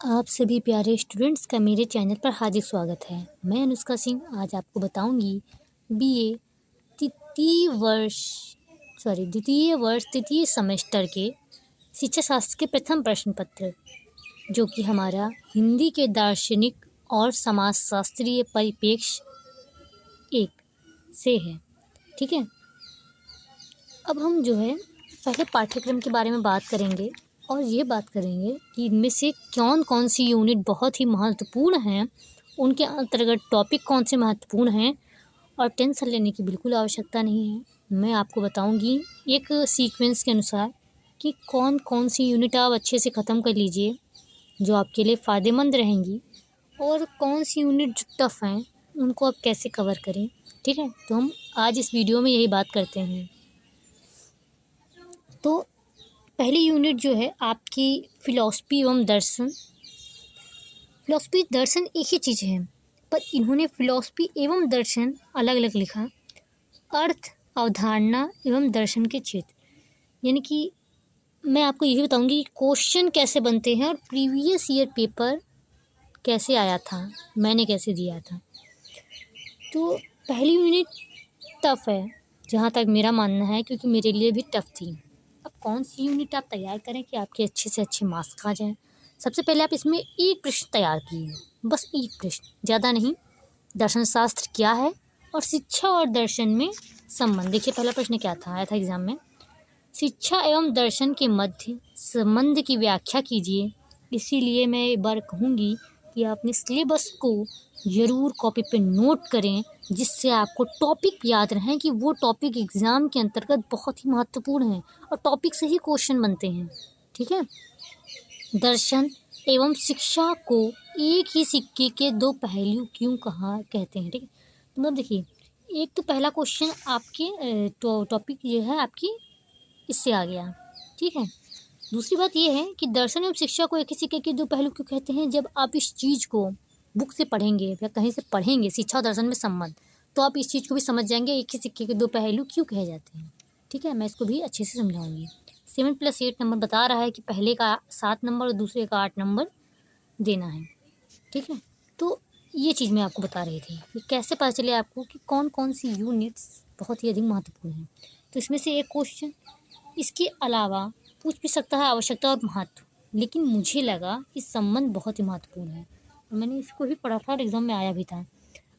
आप सभी प्यारे स्टूडेंट्स का मेरे चैनल पर हार्दिक स्वागत है। मैं अनुष्का सिंह आज आपको बताऊंगी बीए द्वितीय वर्ष तृतीय सेमेस्टर के शिक्षा शास्त्र के प्रथम प्रश्न पत्र, जो कि हमारा हिंदी के दार्शनिक और समाजशास्त्रीय परिप्रेक्ष्य एक से है। ठीक है, अब हम जो है पहले पाठ्यक्रम के बारे में बात करेंगे और ये बात करेंगे कि इनमें से कौन कौन सी यूनिट बहुत ही महत्वपूर्ण हैं, उनके अंतर्गत टॉपिक कौन से महत्वपूर्ण हैं और टेंशन लेने की बिल्कुल आवश्यकता नहीं है। मैं आपको बताऊंगी एक सीक्वेंस के अनुसार कि कौन कौन सी यूनिट आप अच्छे से ख़त्म कर लीजिए जो आपके लिए फ़ायदेमंद रहेंगी, और कौन सी यूनिट जो टफ़ हैं उनको आप कैसे कवर करें। ठीक है, तो हम आज इस वीडियो में यही बात करते हैं। तो पहली यूनिट जो है आपकी फ़िलॉसफी एवं दर्शन। फ़िलॉसफी दर्शन एक ही चीज़ है, पर इन्होंने फ़िलॉसफी एवं दर्शन अलग अलग लिखा। अर्थ, अवधारणा एवं दर्शन के क्षेत्र, यानी कि मैं आपको यही बताऊंगी कि क्वेश्चन कैसे बनते हैं और प्रीवियस ईयर पेपर कैसे आया था, मैंने कैसे दिया था। तो पहली यूनिट टफ़ है जहाँ तक मेरा मानना है, क्योंकि मेरे लिए भी टफ़ थी। अब कौन सी यूनिट आप तैयार करें कि आपके अच्छे से अच्छे मार्क्स आ जाएं। सबसे पहले आप इसमें एक प्रश्न तैयार कीजिए, बस एक प्रश्न, ज़्यादा नहीं। दर्शन शास्त्र क्या है और शिक्षा और दर्शन में संबंध। देखिए पहला प्रश्न क्या था, आया था एग्जाम में, शिक्षा एवं दर्शन के मध्य संबंध की व्याख्या कीजिए। इसीलिए मैं एक बार कहूँगी कि आप अपने सिलेबस को ज़रूर कॉपी पे नोट करें, जिससे आपको टॉपिक याद रहें कि वो टॉपिक एग्ज़ाम के अंतर्गत बहुत ही महत्वपूर्ण है और टॉपिक से ही क्वेश्चन बनते हैं। ठीक है, दर्शन एवं शिक्षा को एक ही सिक्के के दो पहलू क्यों कहा कहते हैं। ठीक है, तो मतलब देखिए, एक तो पहला क्वेश्चन आपके टॉपिक ये है आपकी इससे आ गया। ठीक है, दूसरी बात ये है कि दर्शन एवं शिक्षा को एक ही सिक्के के दो पहलू क्यों कहते हैं। जब आप इस चीज़ को बुक से पढ़ेंगे या कहीं से पढ़ेंगे, शिक्षा और दर्शन में संबंध, तो आप इस चीज़ को भी समझ जाएंगे एक ही सिक्के के दो पहलू क्यों कहे जाते हैं। ठीक है, मैं इसको भी अच्छे से समझाऊंगी। 7+8 नंबर बता रहा है कि पहले का 7 नंबर और दूसरे का 8 नंबर देना है। ठीक है, तो ये चीज़ मैं आपको बता रही थी कि कैसे पता चले आपको कि कौन कौन सी यूनिट्स बहुत ही अधिक महत्वपूर्ण हैं। तो इसमें से एक क्वेश्चन इसके अलावा पूछ भी सकता है, आवश्यकता और महत्व, लेकिन मुझे लगा कि संबंध बहुत ही महत्वपूर्ण है और मैंने इसको भी पढ़ा था और एग्ज़ाम में आया भी था।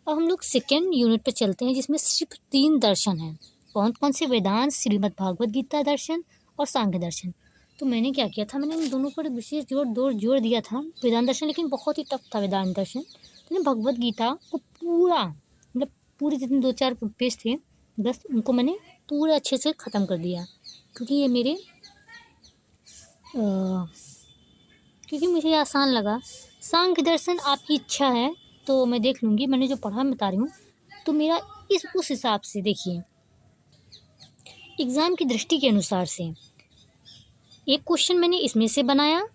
अब हम लोग सेकेंड यूनिट पे चलते हैं, जिसमें सिर्फ 3 दर्शन हैं। कौन कौन से? वेदांत, श्रीमद् भागवत गीता दर्शन और सांख्य दर्शन। तो मैंने क्या किया था, मैंने इन दोनों पर विशेष जोर दिया था। वेदांत दर्शन लेकिन बहुत ही टफ था वेदांत दर्शन, तो मैंने भगवत गीता को पूरा, मतलब पूरे जितने 2-4 पेज थे बस उनको मैंने पूरा अच्छे से ख़त्म कर दिया, क्योंकि ये मेरे क्योंकि मुझे आसान लगा। सांख्य दर्शन आपकी इच्छा है तो मैं देख लूँगी, मैंने जो पढ़ा मैं बता रही हूँ। तो मेरा उस हिसाब से देखिए, एग्ज़ाम की दृष्टि के अनुसार से एक क्वेश्चन मैंने इसमें से बनाया,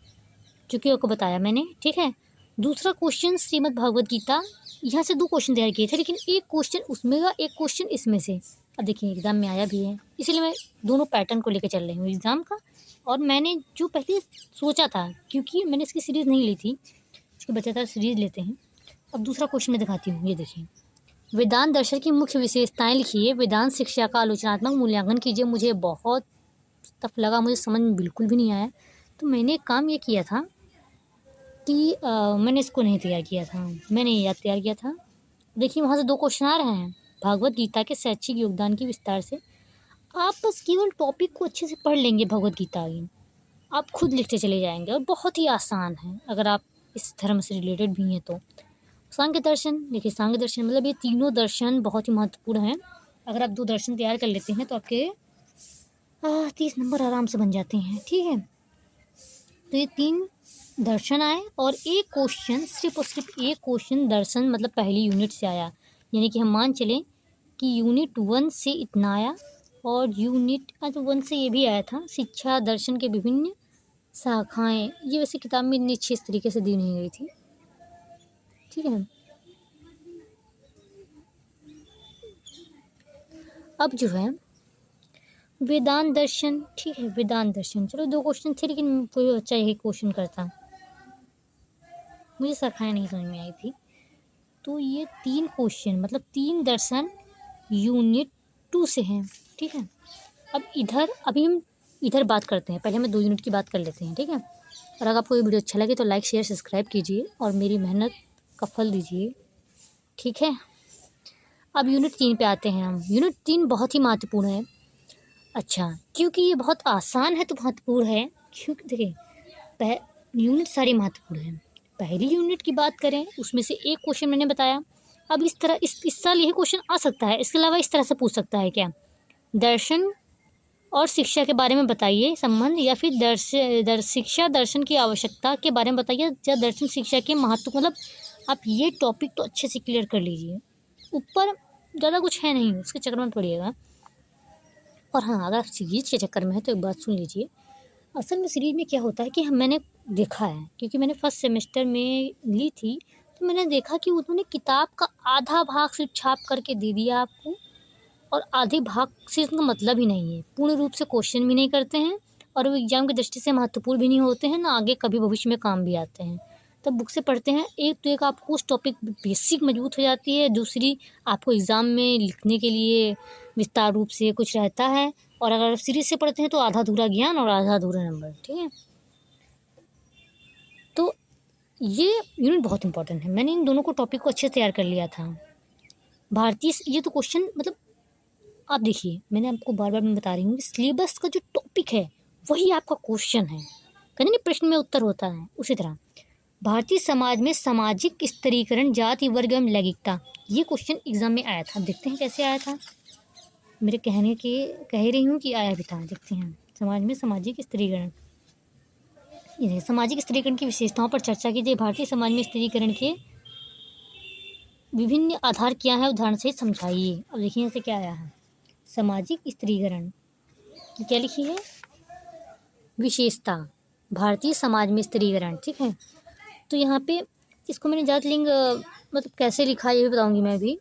जो कि आपको बताया मैंने। ठीक है, दूसरा क्वेश्चन श्रीमद् भागवत गीता, यहाँ से 2 क्वेश्चन तैयार किए थे, लेकिन एक क्वेश्चन उसमें का, एक क्वेश्चन इसमें से। अब देखिए एग्ज़ाम में आया भी है, इसीलिए मैं दोनों पैटर्न को लेकर चल रही हूँ एग्ज़ाम का। और मैंने जो पहले सोचा था, क्योंकि मैंने इसकी सीरीज़ नहीं ली थी, इसके बचा था सीरीज़ लेते हैं। अब दूसरा क्वेश्चन मैं दिखाती हूँ, ये देखिए, वेदांत दर्शन की मुख्य विशेषताएं लिखिए, वेदांत शिक्षा का आलोचनात्मक मूल्यांकन कीजिए। मुझे बहुत टफ लगा, मुझे समझ में बिल्कुल भी नहीं आया। तो मैंने एक काम ये किया था कि मैंने इसको नहीं तैयार किया था, मैंने याद तैयार किया था। देखिए वहाँ से 2 क्वेश्चन आ रहे हैं, भागवत गीता के शैक्षिक योगदान की विस्तार से। आप बस केवल टॉपिक को अच्छे से पढ़ लेंगे भगवत गीता की, आप खुद लिखते चले जाएंगे और बहुत ही आसान है अगर आप इस धर्म से रिलेटेड भी हैं तो। सांख्य दर्शन, देखिए सांख्य दर्शन मतलब ये तीनों दर्शन बहुत ही महत्वपूर्ण हैं। अगर आप 2 दर्शन तैयार कर लेते हैं तो आपके 30 नंबर आराम से बन जाते हैं। ठीक है, तो ये 3 दर्शन आए और एक क्वेश्चन, सिर्फ और सिर्फ एक क्वेश्चन दर्शन मतलब पहली यूनिट से आया। यानी कि हम मान चलें कि यूनिट 1 से इतना आया और यूनिट 1 से ये भी आया था, शिक्षा दर्शन के विभिन्न शाखाएं। ये वैसे किताब में इतनी अच्छी इस तरीके से दी नहीं गई थी। ठीक है, अब जो है वेदांत दर्शन, ठीक है वेदांत दर्शन, चलो 2 क्वेश्चन थे लेकिन कोई बच्चा यही क्वेश्चन करता। मुझे शाखाएँ नहीं समझ में आई थी। तो ये 3 क्वेश्चन मतलब 3 दर्शन यूनिट 2 से हैं, ठीक है। अब अभी हम इधर बात करते हैं, पहले हमें 2 यूनिट की बात कर लेते हैं, ठीक है। और अगर आपको ये वीडियो अच्छा लगे तो लाइक शेयर सब्सक्राइब कीजिए और मेरी मेहनत का फल दीजिए, ठीक है। अब यूनिट 3 पे आते हैं हम। यूनिट 3 बहुत ही महत्वपूर्ण है। अच्छा, क्योंकि ये बहुत आसान है तो महत्वपूर्ण है, क्योंकि देखिए यूनिट सारी महत्वपूर्ण हैं। पहली यूनिट की बात करें, उसमें से एक क्वेश्चन मैंने बताया। अब इस साल यही क्वेश्चन आ सकता है, इसके अलावा इस तरह से पूछ सकता है क्या, दर्शन और शिक्षा के बारे में बताइए संबंध, या फिर शिक्षा दर्शन की आवश्यकता के बारे में बताइए, या दर्शन शिक्षा के महत्व। मतलब आप ये टॉपिक तो अच्छे से क्लियर कर लीजिए। ऊपर ज़्यादा कुछ है नहीं, उसके चक्कर में पड़िएगा। और हाँ, अगर आप सीरीज के चक्कर में है तो एक बात सुन लीजिए। असल में सीरीज में क्या होता है कि मैंने देखा है, क्योंकि मैंने फर्स्ट सेमेस्टर में ली थी, तो मैंने देखा कि उन्होंने किताब का आधा भाग सिर्फ छाप करके दे दिया आपको, और आधे भाग से इसका मतलब ही नहीं है। पूर्ण रूप से क्वेश्चन भी नहीं करते हैं, और वो एग्ज़ाम की दृष्टि से महत्वपूर्ण भी नहीं होते हैं, ना आगे कभी भविष्य में काम भी आते हैं। तब बुक से पढ़ते हैं, एक तो एक आपको उस टॉपिक बेसिक मजबूत हो जाती है, दूसरी आपको एग्ज़ाम में लिखने के लिए विस्तार रूप से कुछ रहता है। और अगर सीरीज से पढ़ते हैं तो आधा अधूरा ज्ञान और आधा अधूरा नंबर, ठीक है। तो ये यूनिट बहुत इंपॉर्टेंट है। मैंने इन दोनों को टॉपिक को अच्छे से तैयार कर लिया था। भारतीय ये तो क्वेश्चन मतलब आप देखिए, मैंने आपको बार बार मैं बता रही हूँ कि सिलेबस का जो टॉपिक है वही आपका क्वेश्चन है। कहते नहीं प्रश्न में उत्तर होता है, उसी तरह भारतीय समाज में सामाजिक स्तरीकरण, जाति वर्ग एवं लैंगिकता, ये क्वेश्चन एग्जाम में आया था। देखते हैं कैसे आया था। मेरे कह ही रही हूँ कि आया भी था। देखते हैं, समाज में सामाजिक स्तरीकरण, ये सामाजिक स्तरीकरण की विशेषताओं पर चर्चा कीजिए। भारतीय समाज में स्तरीकरण के विभिन्न आधार क्या है, उदाहरण से समझाइए। अब देखिए यहाँ से क्या आया है, सामाजिक स्तरीकरण की क्या लिखी है, विशेषता भारतीय समाज में स्तरीकरण, ठीक है। तो यहाँ पे इसको मैंने जात लिंग मतलब कैसे लिखा है ये भी बताऊँगी मैं भी,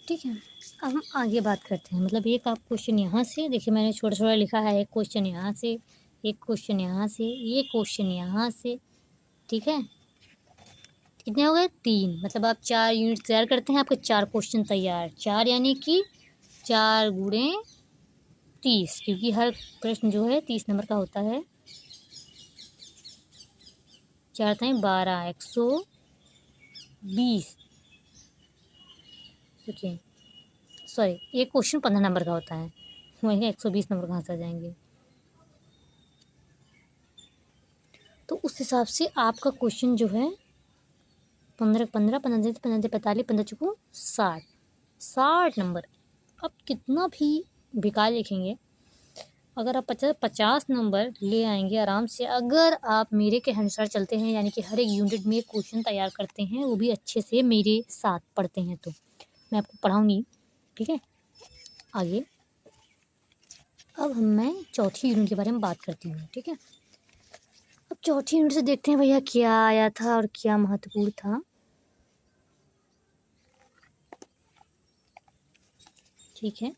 ठीक है। अब हम आगे बात करते हैं। मतलब एक आप क्वेश्चन यहाँ से देखिए, मैंने छोटा छोटा लिखा है, एक क्वेश्चन यहाँ से, एक क्वेश्चन यहाँ से, ये क्वेश्चन यहाँ से, ठीक है। कितने हो गए, 3। मतलब आप 4 यूनिट तैयार करते हैं, आपके 4 क्वेश्चन तैयार। 4 यानी कि 4 गुणे 30, क्योंकि हर प्रश्न जो है 30 नंबर का होता है। 4 ताई 12, 120, देखिए सॉरी, एक क्वेश्चन 15 नंबर का होता है, वहीं 120 नंबर कहाँ से आ जाएंगे। तो उस हिसाब से आपका क्वेश्चन जो है 15 15 15 15 45 15 चुको 60 नंबर। अब कितना भी बेकार लिखेंगे, अगर आप 50 नंबर ले आएंगे आराम से, अगर आप मेरे के अनुसार चलते हैं, यानी कि हर एक यूनिट में क्वेश्चन तैयार करते हैं, वो भी अच्छे से मेरे साथ पढ़ते हैं, तो मैं आपको पढ़ाऊँगी, ठीक है। आगे अब मैं चौथी यूनिट के बारे में बात करती हूँ, ठीक है। अब चौथी यूनिट से देखते हैं भैया क्या आया था और क्या महत्वपूर्ण था, ठीक है।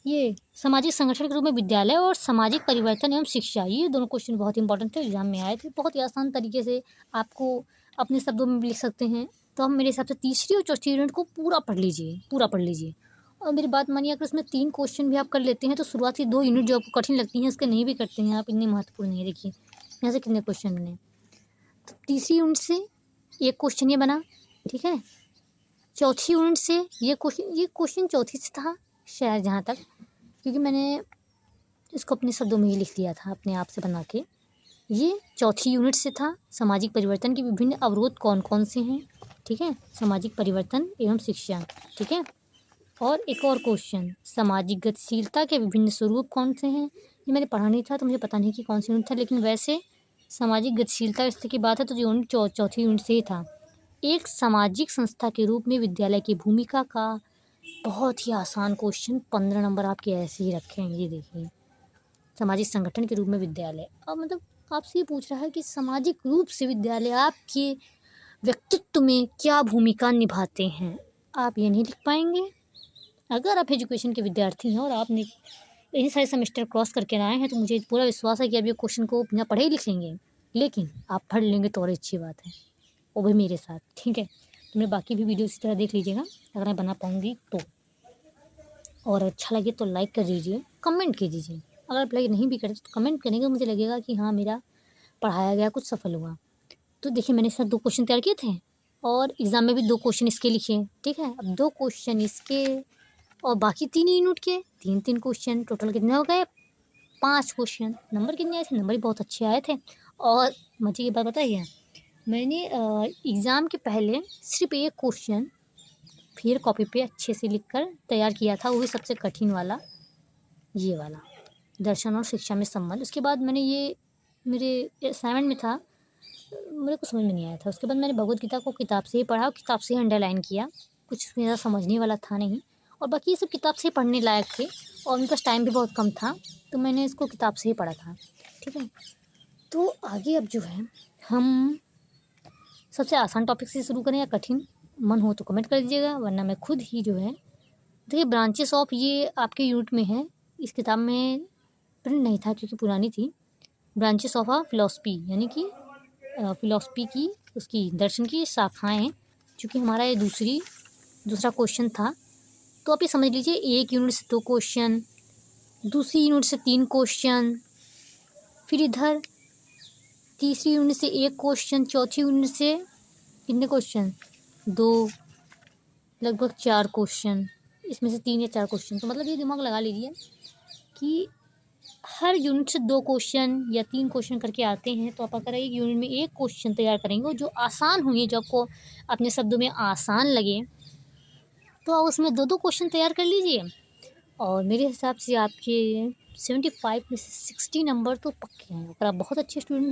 ये सामाजिक संगठन के रूप में विद्यालय और सामाजिक परिवर्तन एवं शिक्षा, ये दोनों क्वेश्चन बहुत इंपॉर्टेंट थे, एग्जाम में आए थे। बहुत ही आसान तरीके से आपको अपने शब्दों में भी लिख सकते हैं। तो हम मेरे हिसाब से तीसरी और चौथी यूनिट को पूरा पढ़ लीजिए, पूरा पढ़ लीजिए। और मेरी बात मानिए, अगर उसमें 3 क्वेश्चन भी आप कर लेते हैं तो शुरुआती 2 यूनिट जो आपको कठिन लगती हैं उसके नहीं भी करते हैं आप, इतनी महत्वपूर्ण नहीं है। देखिए यहाँ से कितने क्वेश्चन बने। तो तीसरी यूनिट से एक क्वेश्चन ये बना, ठीक है। चौथी यूनिट से ये क्वेश्चन चौथी से था शायद, जहाँ तक, क्योंकि मैंने इसको अपने शब्दों में ही लिख दिया था अपने आप से बना के। ये चौथी यूनिट से था, सामाजिक परिवर्तन के विभिन्न अवरोध कौन कौन से हैं, ठीक है। सामाजिक परिवर्तन एवं शिक्षा, ठीक है। और एक और क्वेश्चन, सामाजिक गतिशीलता के विभिन्न स्वरूप कौन से हैं। ये मैंने पढ़ा नहीं था तो मुझे पता नहीं कि कौन सी यूनिट था, लेकिन वैसे सामाजिक गतिशीलता स्तर की बात है तो यूनिट चौथी यूनिट से ही था। एक सामाजिक संस्था के रूप में विद्यालय की भूमिका का, बहुत ही आसान क्वेश्चन, 15 नंबर आपके ऐसे ही रखे हैं। ये देखिए, सामाजिक संगठन के रूप में विद्यालय। अब मतलब आपसे ये पूछ रहा है कि सामाजिक रूप से विद्यालय आपके व्यक्तित्व में क्या भूमिका निभाते हैं, आप ये नहीं लिख पाएंगे। अगर आप एजुकेशन के विद्यार्थी हैं और आपने इतने सारे सेमेस्टर क्रॉस करके आए हैं तो मुझे पूरा विश्वास है कि आप ये क्वेश्चन को बिना पढ़े ही लिख लेंगे, लेकिन आप पढ़ लेंगे तो और अच्छी बात है, वो भी मेरे साथ, ठीक है। तो मेरे बाकी भी वीडियो इसी तरह देख लीजिएगा अगर मैं बना पाऊँगी तो। और अच्छा लगे तो लाइक कर दीजिए, कमेंट कीजिए दीजिए। अगर आप लाइक नहीं भी करते तो कमेंट करेंगे, मुझे लगेगा कि हाँ मेरा पढ़ाया गया कुछ सफल हुआ। तो देखिए मैंने इसका 2 क्वेश्चन तैयार किए थे और एग्ज़ाम में भी 2 क्वेश्चन इसके लिखे, ठीक है। अब 2 क्वेश्चन इसके और बाकी 3 यूनिट के 3-3 क्वेश्चन, टोटल कितने हो गए 5 क्वेश्चन। नंबर कितने आए थे? नंबर भी बहुत अच्छे आए थे। और मज़े की बात बताइए, मैंने एग्ज़ाम के पहले सिर्फ़ एक क्वेश्चन फिर कॉपी पे अच्छे से लिख कर तैयार किया था, वो भी सबसे कठिन वाला, ये वाला, दर्शन और शिक्षा में संबंध। उसके बाद मैंने ये मेरे असाइनमेंट में था, मेरे को समझ में नहीं आया था। उसके बाद मैंने भगवद गीता को किताब से ही पढ़ा और किताब से ही अंडरलाइन किया, कुछ मेरा समझने वाला था नहीं। और बाकी ये सब किताब से ही पढ़ने लायक थे और उनका टाइम भी बहुत कम था, तो मैंने इसको किताब से ही पढ़ा था, ठीक है। तो आगे अब जो है हम सबसे आसान टॉपिक से शुरू करें या कठिन? मन हो तो कमेंट कर दीजिएगा, वरना मैं खुद ही जो है, देखिए ब्रांचेस ऑफ ये आपके यूनिट में है, इस किताब में प्रिंट नहीं था क्योंकि पुरानी थी। ब्रांचेस ऑफ फिलॉसफी यानी कि फिलॉसफी की उसकी दर्शन की शाखाएँ हैं, चूँकि हमारा ये दूसरा क्वेश्चन था। तो आप ये समझ लीजिए एक यूनिट से 2 क्वेश्चन, दूसरी यूनिट से 3 क्वेश्चन, फिर इधर तीसरी यूनिट से 1 क्वेश्चन, चौथी यूनिट से कितने क्वेश्चन 2, लगभग 4 क्वेश्चन, इसमें से 3 या 4 क्वेश्चन। तो मतलब ये दिमाग लगा लीजिए कि हर यूनिट से 2 क्वेश्चन या 3 क्वेश्चन करके आते हैं। तो आप अगर एक यूनिट में 1 क्वेश्चन तैयार करेंगे जो आसान होंगे, जो आपको अपने शब्दों में आसान लगे, तो आप उसमें 2-2 क्वेश्चन तैयार कर लीजिए और मेरे हिसाब से आपके 75 में से 60 नंबर तो पक्के हैं। अगर आप बहुत अच्छे स्टूडेंट